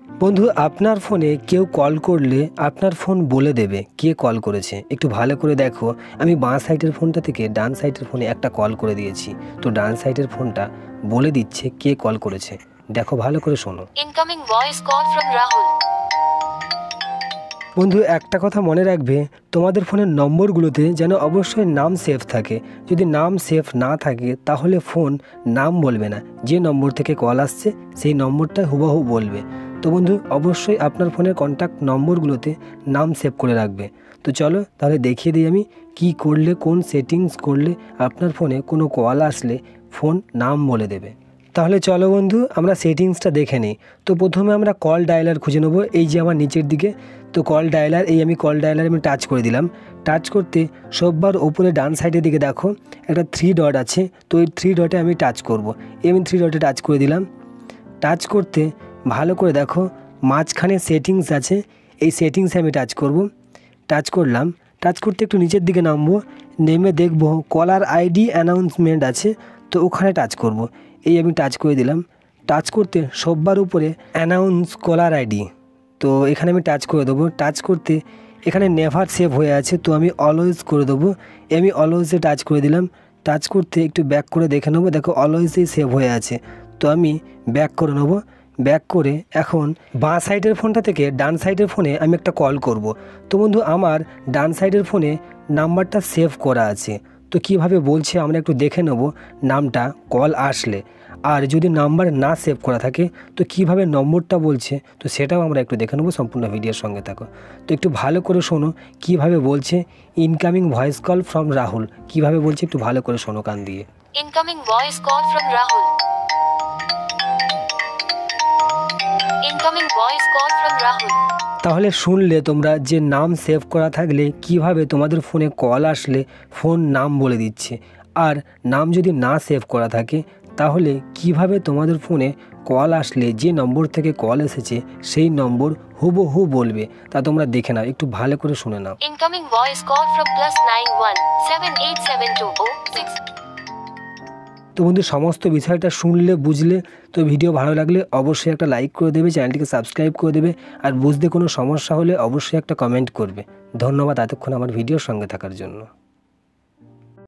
বন্ধু, আপনার ফোনে কেউ কল করলে আপনার ফোন বলে দেবে কে কল করেছে। একটু ভালো করে দেখো, আমি বাঁ সাইডের ফোনটা থেকে ডান সাইডের ফোনে একটা কল করে দিয়েছি, তো ডান সাইডের ফোনটা বলে দিচ্ছে কে কল করেছে। দেখো, ভালো করে শোনো। Incoming voice call from Rahul. বন্ধু, একটা কথা মনে রাখবে, তোমাদের ফোনের নম্বরগুলোতে যেন অবশ্যই নাম সেভ থাকে। যদি নাম সেভ না থাকে তাহলে ফোন নাম বলবে না, যে নম্বর থেকে কল আসছে সেই নম্বরটা হুবহু বলবে। তো বন্ধু, অবশ্যই আপনার ফোনের কন্ট্যাক্ট নম্বরগুলোতে নাম সেভ করে রাখবে। তো চলো তাহলে দেখিয়ে দিই আমি কি করলে, কোন সেটিংস করলে আপনার ফোনে কোনো কল আসলে ফোন নাম বলে দেবে। তাহলে চলো বন্ধু, আমরা সেটিংসটা দেখে নিই। তো প্রথমে আমরা কল ডায়ালার খুঁজে নেবো, এই যে আমার নিচের দিকে। তো কল ডায়ালার, এই আমি কল ডায়ালার আমি টাচ করে দিলাম। টাচ করতে সববার ওপরে ডান সাইডের দিকে দেখো একটা 3 ডট আছে, তো এই 3 ডটে আমি টাচ করব। এই আমি 3 ডটে টাচ করে দিলাম। টাচ করতে ভালো করে দেখো মাঝখানে সেটিংস আছে, এই সেটিংসে আমি টাচ করব। টাচ করলাম। টাচ করতে একটু নিচের দিকে নামবো, নেমে দেখবো কলার আইডি অ্যানাউন্সমেন্ট আছে, তো ওখানে টাচ করব। এই আমি টাচ করে দিলাম। টাচ করতে সববার উপরে অ্যানাউন্স কলার আইডি, তো এখানে আমি টাচ করে দেবো। টাচ করতে এখানে নেভার সেভ হয়ে আছে, তো আমি অলওয়েজ করে দেবো। আমি অলওয়েজে টাচ করে দিলাম। টাচ করতে একটু ব্যাক করে দেখে নেবো, দেখো অলওয়েজেই সেভ হয়ে আছে, তো আমি ব্যাক করে নেবো। ব্যাক করে এখন বাঁ সাইডের ফোনটা থেকে ডান সাইডের ফোনে আমি একটা কল করব। তো বন্ধু, আমার ডান সাইডের ফোনে নাম্বারটা সেভ করা আছে, তো কিভাবে বলছে আমরা একটু দেখে নেব নামটা কল আসলে। আর যদি নাম্বার না সেভ করা থাকে তো কিভাবে নম্বরটা বলছে, তো সেটাও আমরা একটু দেখে নেব। সম্পূর্ণ ভিডিওর সঙ্গে থাকো। তো একটু ভালো করে শোনো কিভাবে বলছে incoming voice call from Rahul, কিভাবে বলছে একটু ভালো করে শোনো কান দিয়ে। Incoming voice call from Rahul. Incoming voice call from Rahul. তাহলে শুনলে তোমরা যে নাম সেভ করা থাকলে কিভাবে তোমাদের ফোনে কল আসলে ফোন নাম বলে দিচ্ছে, আর নাম যদি না সেভ করা থাকে তাহলে কিভাবে তোমাদের ফোনে কল আসলে যে নম্বর থেকে কল এসেছে সেই নম্বর হুবহু বলবে, তা তোমরা দেখে নাও, একটু ভালো করে শুনে নাও। Incoming voice call from +91 787206। তো বন্ধু, সমস্ত বিষয়টা শুনলে বুঝলে, তো ভিডিও ভালো লাগলে অবশ্যই একটা লাইক করে দেবে, চ্যানেলটিকে সাবস্ক্রাইব করে দেবে, আর বুঝতে কোনো সমস্যা হলে অবশ্যই একটা কমেন্ট করবে। ধন্যবাদ এতক্ষণ আমার ভিডিওর সঙ্গে থাকার জন্য।